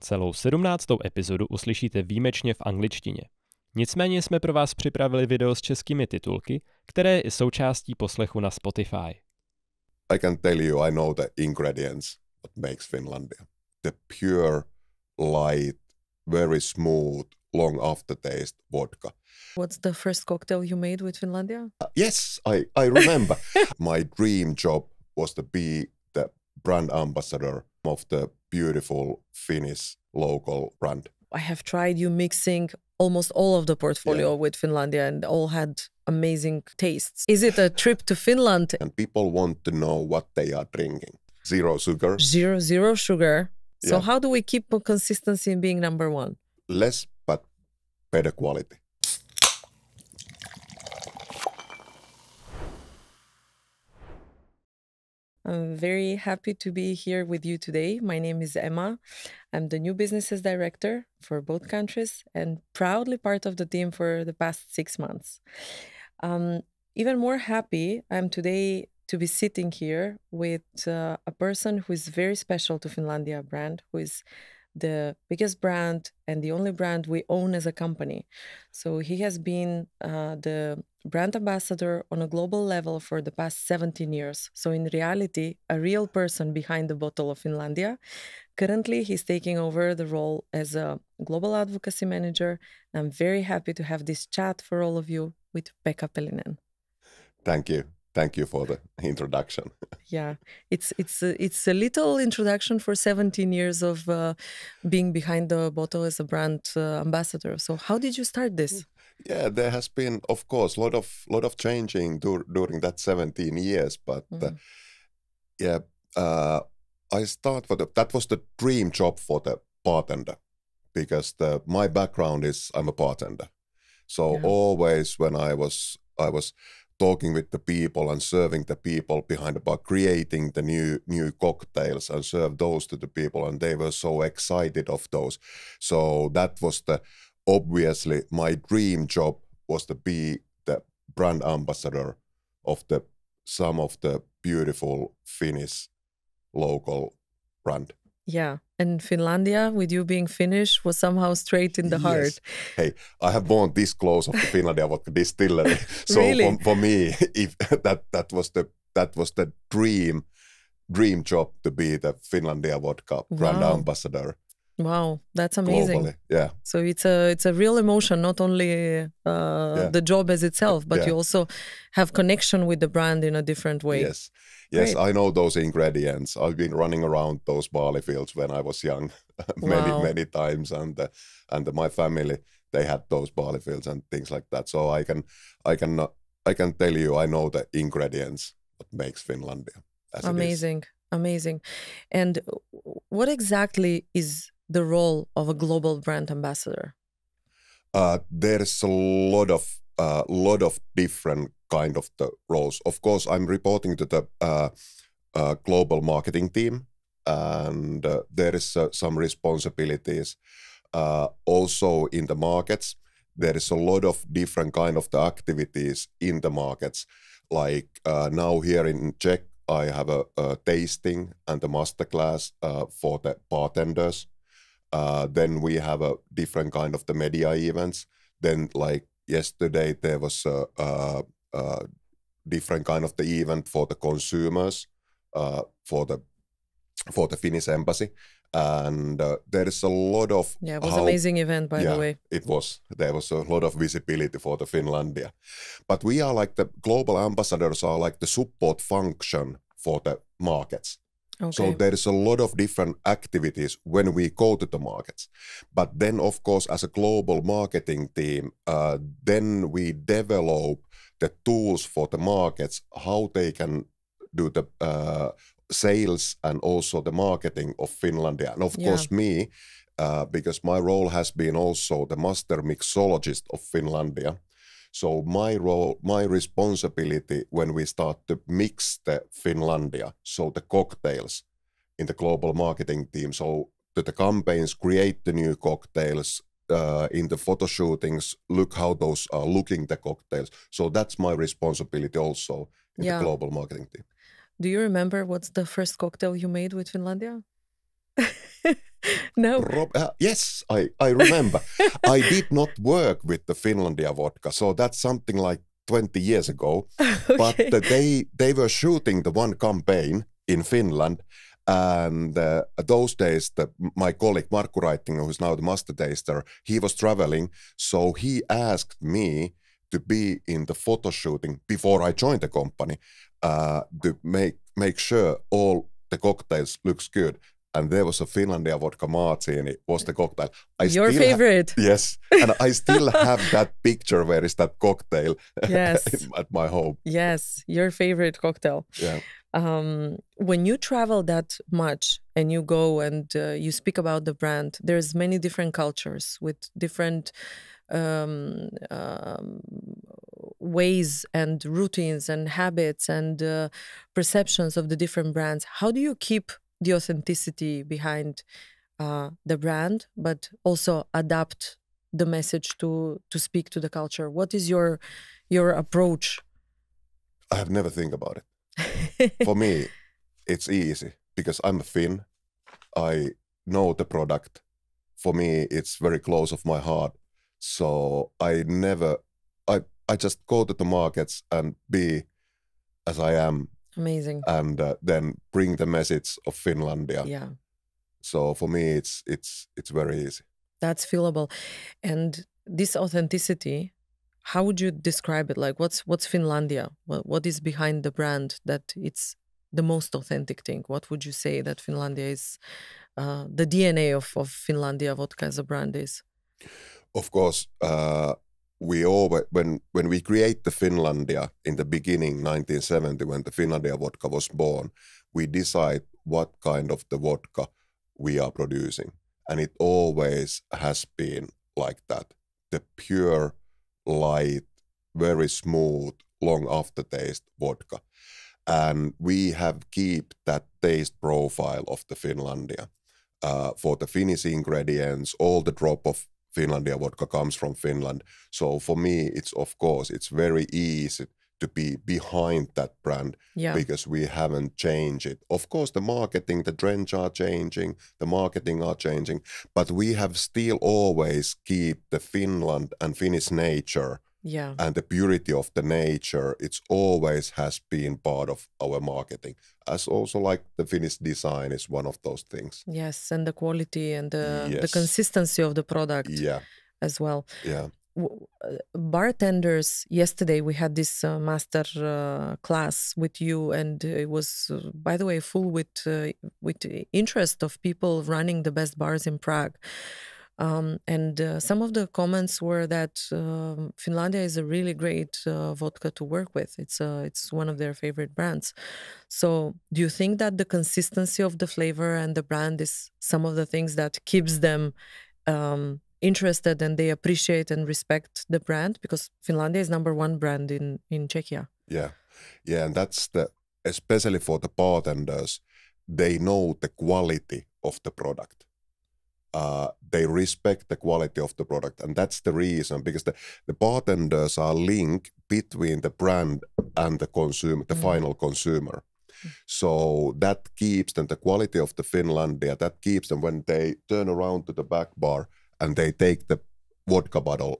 Celou 17. epizodu uslyšíte výjimečně v angličtině. Nicméně jsme pro vás připravili video s českými titulky, které je i součástí poslechu na Spotify. I can tell you, I know the ingredients that makes Finlandia. The pure, light, very smooth, long aftertaste vodka. What's the first cocktail you made with Finlandia? Yes, I remember. My dream job was to be the brand ambassador of the beautiful Finnish local brand. I have tried you mixing almost all of the portfolio with Finlandia and all had amazing tastes. Is it a trip to Finland? And people want to know what they are drinking. Zero sugar. Zero sugar. So how do we keep consistency in being number one? Less but better quality. I'm very happy to be here with you today. My name is Emma. I'm the new businesses director for both countries and proudly part of the team for the past 6 months. Even more happy I'm today to be sitting here with a person who is very special to Finlandia brand, who is the biggest brand and the only brand we own as a company. So he has been the brand ambassador on a global level for the past 17 years. So in reality, a real person behind the bottle of Finlandia. Currently, he's taking over the role as a global advocacy manager. I'm very happy to have this chat for all of you with Pekka Pellinen. Thank you. Thank you for the introduction. Yeah, it's a little introduction for 17 years of being behind the bottle as a brand ambassador. So how did you start this? Yeah, there has been, of course, lot of changing during that 17 years. But I start that was the dream job for the bartender, because my background is I'm a bartender. So always when I was talking with the people and serving the people behind the bar, creating the new cocktails and serve those to the people, and they were so excited of those. So that was obviously my dream job was to be the brand ambassador of some of the beautiful Finnish local brand. Yeah, and Finlandia, with you being Finnish, was somehow straight in the heart. Hey, I have born this close of the Finlandia Vodka distillery, so Really? for me, if that was the dream job to be the Finlandia Vodka brand ambassador. Wow, that's amazing. Globally, yeah. So it's a real emotion, not only the job as itself, but you also have connection with the brand in a different way. Yes, Great. I know those ingredients. I've been running around those barley fields when I was young, many times, and my family, they had those barley fields and things like that. So I can tell you, I know the ingredients that makes Finlandia. Amazing. And what exactly is the role of a global brand ambassador? There's a lot of different kind of the roles. Of course, I'm reporting to the global marketing team, and there is some responsibilities. Also in the markets, there is a lot of different kind of the activities in the markets. Like now here in Czech, I have a tasting and a masterclass for the bartenders. Then we have a different kind of the media events. Then like yesterday there was a different kind of the event for the consumers for the Finnish embassy. And there is a lot of... Yeah, it was an amazing event, by the way. It was. There was a lot of visibility for the Finlandia. But we are like the global ambassadors are like the support function for the markets. Okay. So there is a lot of different activities when we go to the markets. But then, of course, as a global marketing team, then we develop the tools for the markets, how they can do the sales and also the marketing of Finlandia. And of course me, because my role has been also the master mixologist of Finlandia. So my responsibility when we start to mix the Finlandia, so the cocktails in the global marketing team, so the campaigns create the new cocktails, in the photo shootings, look how those are looking, the cocktails. So that's my responsibility also in the global marketing team. Do you remember what's the first cocktail you made with Finlandia? No. Yes, I remember. I did not work with the Finlandia Vodka, so that's something like 20 years ago. Okay. But they were shooting the one campaign in Finland, and those days my colleague Markku Raittinger, who's now the master taster, he was traveling, so he asked me to be in the photo shooting before I joined the company to make sure all the cocktails looks good. And there was a Finlandia Vodka Martini, was the cocktail. Your favorite. Yes. And I still have that picture where is that cocktail Yes. at my home. Yes, your favorite cocktail. Yeah. When you travel that much and you go and you speak about the brand, there's many different cultures with different ways and routines and habits and perceptions of the different brands. How do you keep the authenticity behind the brand, but also adapt the message to speak to the culture? What is your approach? I have never think about it. For me, it's easy because I'm a Finn. I know the product. For me, it's very close of my heart. So I just go to the markets and be as I am. Amazing. And then bring the message of Finlandia. Yeah. So for me, it's very easy. That's feelable. And this authenticity, how would you describe it? Like, what's Finlandia? What is behind the brand that it's the most authentic thing? What would you say that Finlandia is, the DNA of Finlandia Vodka as a brand is? Of course, we always, when we create the Finlandia in the beginning, 1970, when the Finlandia Vodka was born, we decide what kind of the vodka we are producing. And it always has been like that. The pure, light, very smooth, long aftertaste vodka. And we have kept that taste profile of the Finlandia. For the Finnish ingredients, all the drop of Finlandia vodka comes from Finland. So for me, it's very easy to be behind that brand because we haven't changed it. Of course, the marketing, the trends are changing, the marketing are changing, but we have still always keep the Finland and Finnish nature and the purity of the nature. It's always has been part of our marketing, as also like the Finnish design is one of those things. Yes, and the quality and the consistency of the product as well. Yeah. Bartenders, yesterday we had this master class with you, and it was, by the way, full with interest of people running the best bars in Prague. And some of the comments were that Finlandia is a really great vodka to work with. It's one of their favorite brands. So do you think that the consistency of the flavor and the brand is some of the things that keeps them interested and they appreciate and respect the brand? Because Finlandia is #1 brand in Czechia. Yeah, and that's especially for the bartenders, they know the quality of the product. They respect the quality of the product, and that's the reason, because the bartenders are linked between the brand and the consumer, the final consumer. So that keeps them, the quality of the Finlandia, that keeps them when they turn around to the back bar and they take the vodka bottle,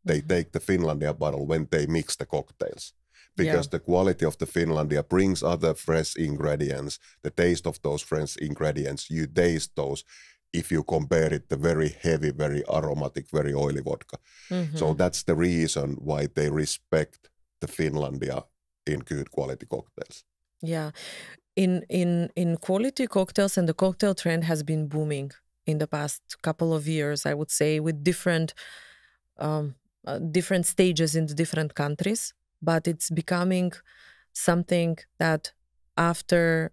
they take the Finlandia bottle when they mix the cocktails. Because the quality of the Finlandia brings other fresh ingredients, the taste of those fresh ingredients, you taste those if you compare it to very heavy, very aromatic, very oily vodka. So that's the reason why they respect the Finlandia in good quality cocktails. Yeah. In quality cocktails, and the cocktail trend has been booming in the past couple of years, I would say, with different stages in the different countries. But it's becoming something that after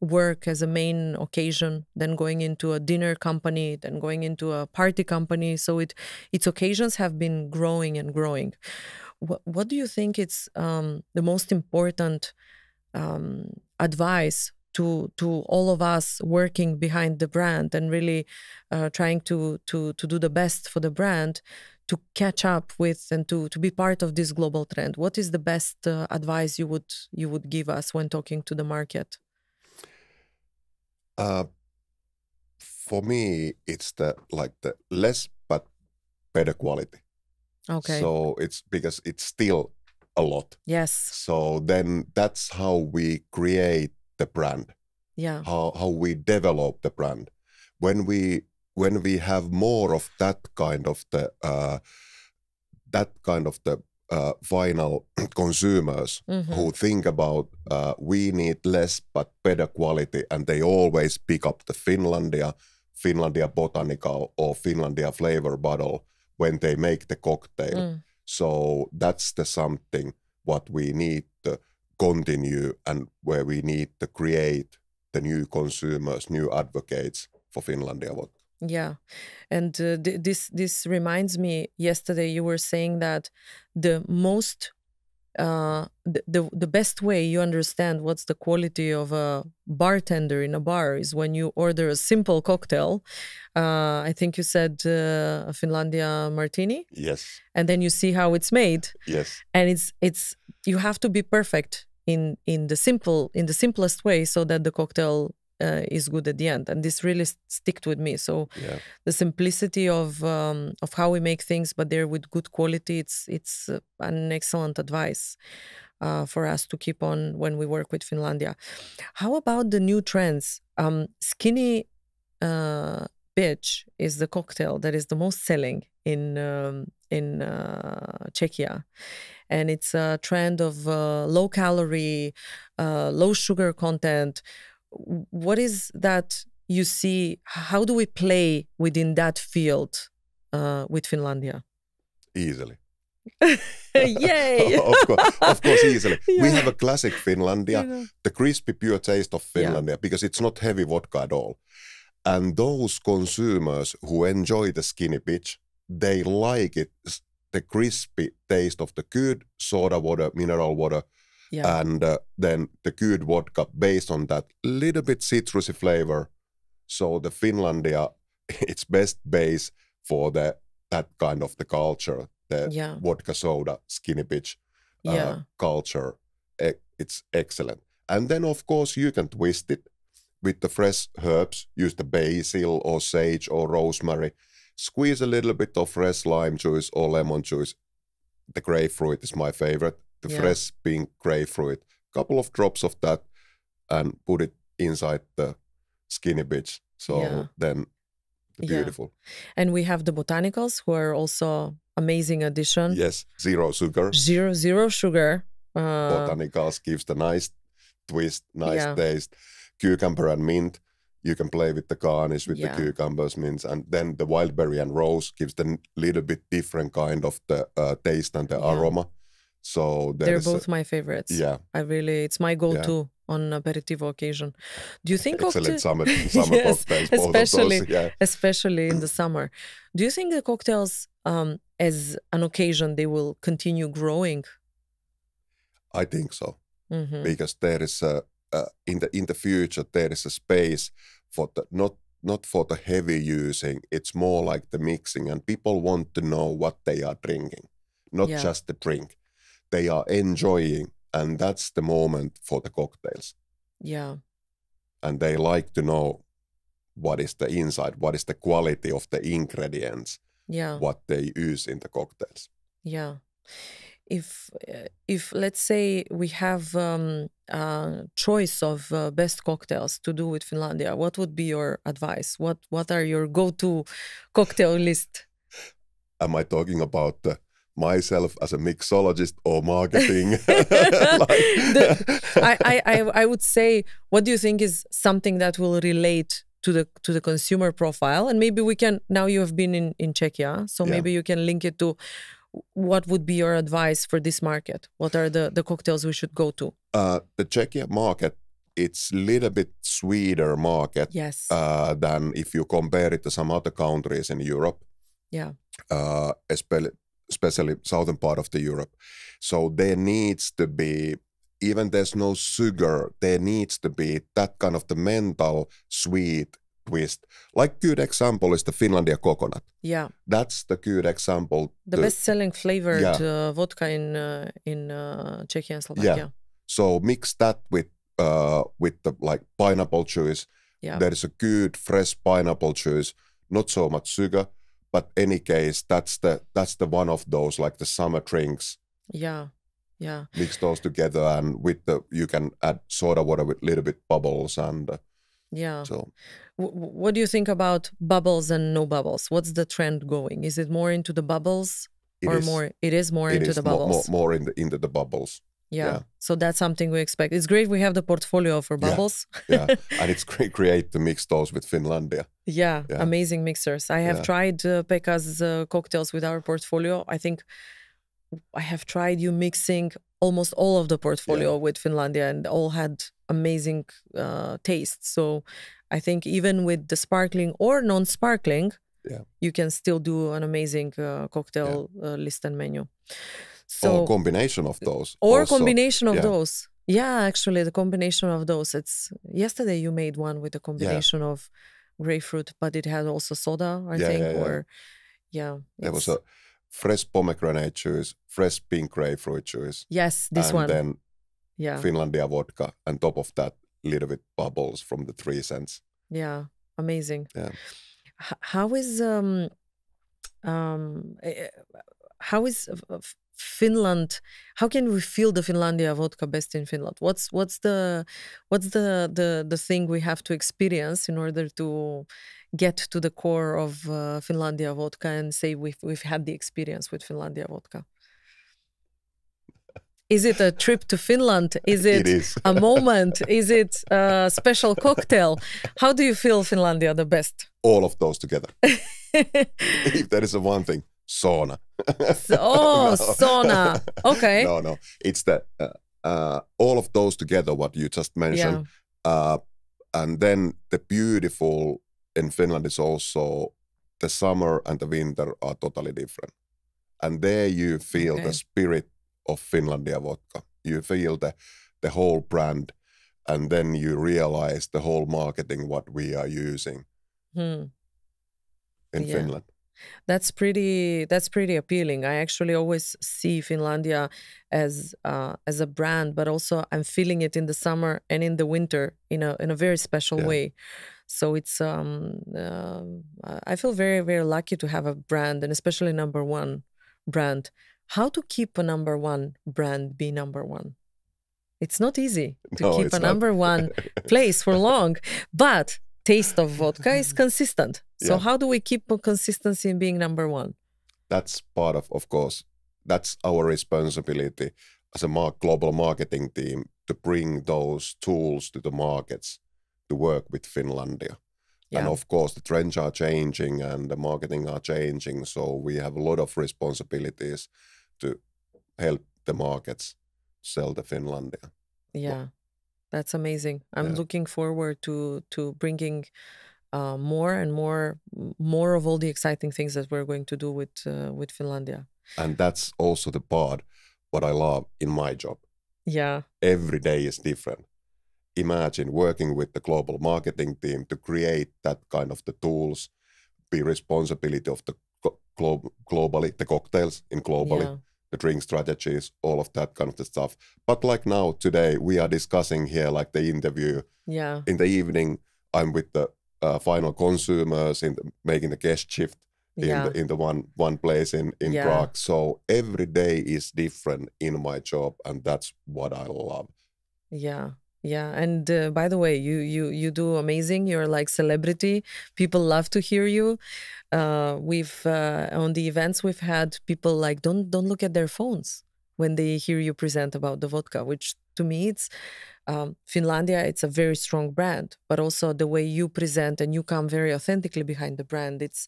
work as a main occasion, then going into a dinner company, then going into a party company. So its occasions have been growing and growing. What do you think is the most important advice to all of us working behind the brand and really trying to do the best for the brand, to catch up with and to be part of this global trend? What is the best advice you would give us when talking to the market? For me, it's the less but better quality. Okay. So it's because it's still a lot. Yes. So then that's how we create the brand. Yeah. How we develop the brand. When we have more of that kind of the final consumers who think about we need less but better quality, and they always pick up the Finlandia Botanical or Finlandia flavor bottle when they make the cocktail. So that's the something what we need to continue, and where we need to create the new consumers, new advocates for Finlandia Vodka. Yeah, and this reminds me. Yesterday, you were saying that the most, the best way you understand what's the quality of a bartender in a bar is when you order a simple cocktail. I think you said a Finlandia martini. Yes. And then you see how it's made. Yes. And it's you have to be perfect in the simplest way so that the cocktail is good at the end, and this really sticked with me. So the simplicity of how we make things, but they're with good quality. It's an excellent advice for us to keep on when we work with Finlandia. How about the new trends? Skinny bitch is the cocktail that is the most selling in Czechia, and it's a trend of low calorie, low sugar content. What is that you see? How do we play within that field with Finlandia? Easily. Yay! of course, easily. Yeah. We have a classic Finlandia, the crispy, pure taste of Finlandia, because it's not heavy vodka at all. And those consumers who enjoy the skinny bitch, they like it, the crispy taste of the good soda water, mineral water, and then the good vodka based on that little bit citrusy flavor. So the Finlandia, it's best base for that kind of the culture, the vodka soda skinny bitch culture. It's excellent. And then of course you can twist it with the fresh herbs. Use the basil or sage or rosemary. Squeeze a little bit of fresh lime juice or lemon juice. The grapefruit is my favorite. The fresh pink grapefruit, couple of drops of that, and put it inside the skinny bitch. So then beautiful. And we have the botanicals, who are also amazing addition. Yes, zero sugar. Zero sugar. Botanicals gives the nice twist, nice taste. Cucumber and mint. You can play with the garnish with the cucumbers, mints, and then the wildberry and rose gives the little bit different kind of the taste and the aroma. So they're both my favorites. Yeah, it's my go-to on aperitivo occasion. Do you think excellent summer cocktails, especially in the summer? Do you think the cocktails, as an occasion, they will continue growing? I think so, because there is in the future there is a space for the not for the heavy using. It's more like the mixing, and people want to know what they are drinking, not just the drink. They are enjoying, and that's the moment for the cocktails. Yeah. And they like to know what is the inside, what is the quality of the ingredients, what they use in the cocktails. Yeah. If let's say we have choice of best cocktails to do with Finlandia, what would be your advice? What are your go-to cocktail list? Am I talking about myself as a mixologist or marketing? I would say, what do you think is something that will relate to the consumer profile? And maybe we can, now you have been in Czechia, so maybe you can link it to what would be your advice for this market? What are the cocktails we should go to? The Czechia market, it's a little bit sweeter market than if you compare it to some other countries in Europe. Yeah. Especially southern part of the Europe. So there needs to be, even there's no sugar, there needs to be that kind of the mental sweet twist. Like good example is the Finlandia coconut. Yeah. That's the good example. The best-selling flavored vodka in Czechia and Slovakia. Yeah. So mix that with the like pineapple juice, Yeah. There is a good fresh pineapple juice, not so much sugar, but any case, that's the one of those like the summer drinks. Yeah. Mix those together, and you can add soda water with little bit bubbles and. Yeah. So, what do you think about bubbles and no bubbles? What's the trend going? Is it more into the bubbles, more? It is more into the bubbles. More into the bubbles. Yeah. So that's something we expect. It's great we have the portfolio for bubbles. Yeah. And it's great to mix those with Finlandia. Yeah. Amazing mixers. I have tried Pekka's cocktails with our portfolio. I think I have tried you mixing almost all of the portfolio with Finlandia, and all had amazing taste. So I think even with the sparkling or non-sparkling, you can still do an amazing cocktail list and menu. So, or combination of those. Or also, combination of those. Yeah, actually, the combination of those. Yesterday you made one with a combination of grapefruit, but it had also soda, I think. There was a fresh pomegranate juice, fresh pink grapefruit juice. Yes, this one. And then Finlandia vodka, and top of that, little bit bubbles from the 3 cents. Yeah, amazing. Yeah. How is Finland? How can we feel the Finlandia vodka best in Finland? What's the thing we have to experience in order to get to the core of Finlandia vodka and say we've had the experience with Finlandia vodka? Is it a trip to Finland? Is it a moment? Is it a special cocktail? How do you feel Finlandia the best? All of those together. If there is one thing, sauna. Sauna. Okay. No. It's the all of those together, what you just mentioned. And then the beautiful in Finland is also the summer and the winter are totally different. And there you feel the spirit of Finlandia vodka. You feel the whole brand, and then you realize the whole marketing what we are using in Finland. That's pretty appealing. I actually always see Finlandia as a brand, but also I'm feeling it in the summer and in the winter in a very special way. So it's I feel very, very lucky to have a brand, and especially number one brand. How to keep a number one brand be number one? It's not easy to keep a number one place for long, but taste of vodka is consistent. So how do we keep a consistency in being number one? That's part of course, that's our responsibility as a global marketing team to bring those tools to the markets to work with Finlandia. Yeah. And of course, the trends are changing and the marketing are changing. So we have a lot of responsibilities to help the markets sell the Finlandia. Yeah, that's amazing. I'm looking forward to bringing more and more of all the exciting things that we're going to do with Finlandia. And that's also the part what I love in my job. Yeah. Every day is different. Imagine working with the global marketing team to create that kind of the tools, be responsibility of the globally, the cocktails in globally, the drink strategies, all of that kind of the stuff. But like now, today, we are discussing here like the interview. Yeah. In the evening, I'm with the final consumers making the guest shift in the one place in Prague. So every day is different in my job, and that's what I love. Yeah. Yeah, and by the way, you do amazing. You're like celebrity. People love to hear you. We've on the events we've had people like don't look at their phones when they hear you present about the vodka, which to me it's Finlandia. It's a very strong brand, but also the way you present and you come very authentically behind the brand. It's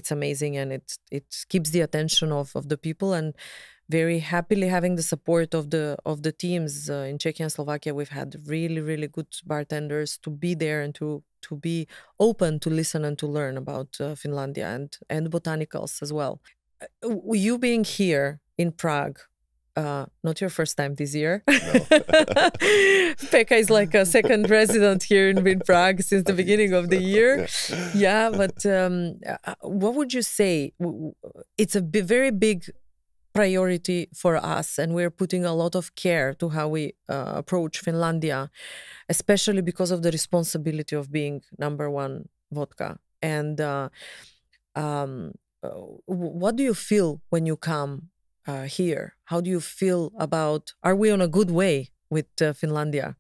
amazing, and it keeps the attention of the people, and very happily having the support of the teams in Czechia and Slovakia. We've had really, really good bartenders to be there and to be open to listen and to learn about Finlandia and botanicals as well. You being here in Prague, not your first time this year. No. Pekka is like a second resident here in Prague since the beginning of the year. Yeah, but what would you say? It's a very big priority for us, and we're putting a lot of care to how we approach Finlandia, especially because of the responsibility of being number one vodka. And what do you feel when you come here? How do you feel about, are we on a good way with Finlandia?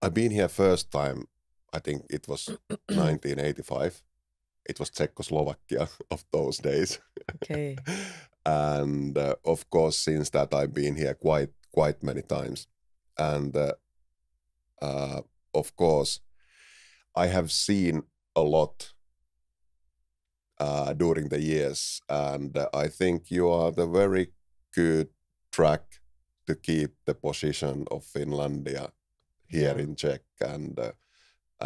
I've been here first time, I think it was 1985. It was Czechoslovakia of those days. Okay. And of course, since that I've been here quite many times. And of course, I have seen a lot during the years, and I think you are the very good track to keep the position of Finlandia here in Czech, and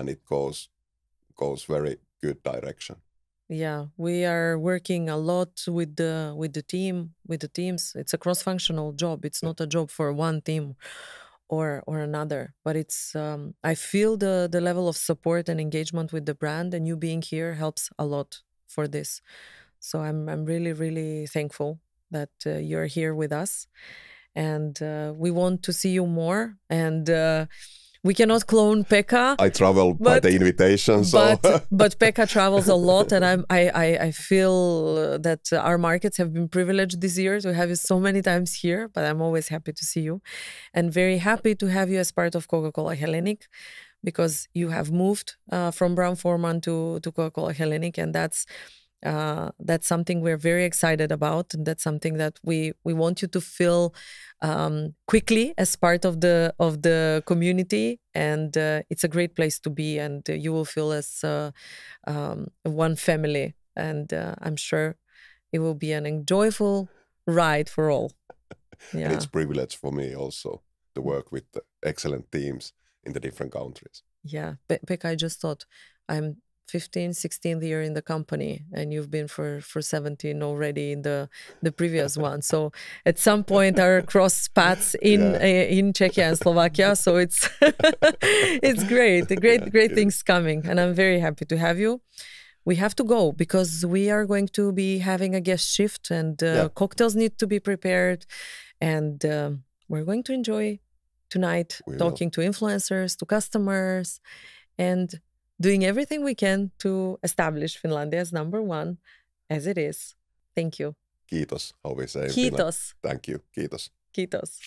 it goes very good direction. Yeah, we are working a lot with the teams. It's a cross-functional job. It's not a job for one team or another, but it's I feel the level of support and engagement with the brand, and you being here helps a lot for this. So I'm really thankful that you're here with us, and we want to see you more. And we cannot clone Pekka. I travel by the invitation, so but Pekka travels a lot, and I feel that our markets have been privileged this year to have you so many times here. But I'm always happy to see you, and very happy to have you as part of Coca-Cola Hellenic, because you have moved from Brown-Forman to Coca-Cola Hellenic, and that's something we're very excited about, and that's something that we want you to feel quickly as part of the community, and it's a great place to be, and you will feel as one family, and I'm sure it will be an enjoyable ride for all. Yeah. And it's a privilege for me also to work with the excellent teams in the different countries. Yeah, Pekka, I just thought I'm 16th year in the company, and you've been for 17 already in the previous one. So at some point our cross paths in Czechia and Slovakia. So it's it's great things coming, and I'm very happy to have you. We have to go because we are going to be having a guest shift, and cocktails need to be prepared, and we're going to enjoy tonight talking to influencers, to customers, and doing everything we can to establish Finlandia as number one, as it is. Thank you. Kiitos, how we say in Kiitos. Finland. Thank you. Kiitos. Kiitos.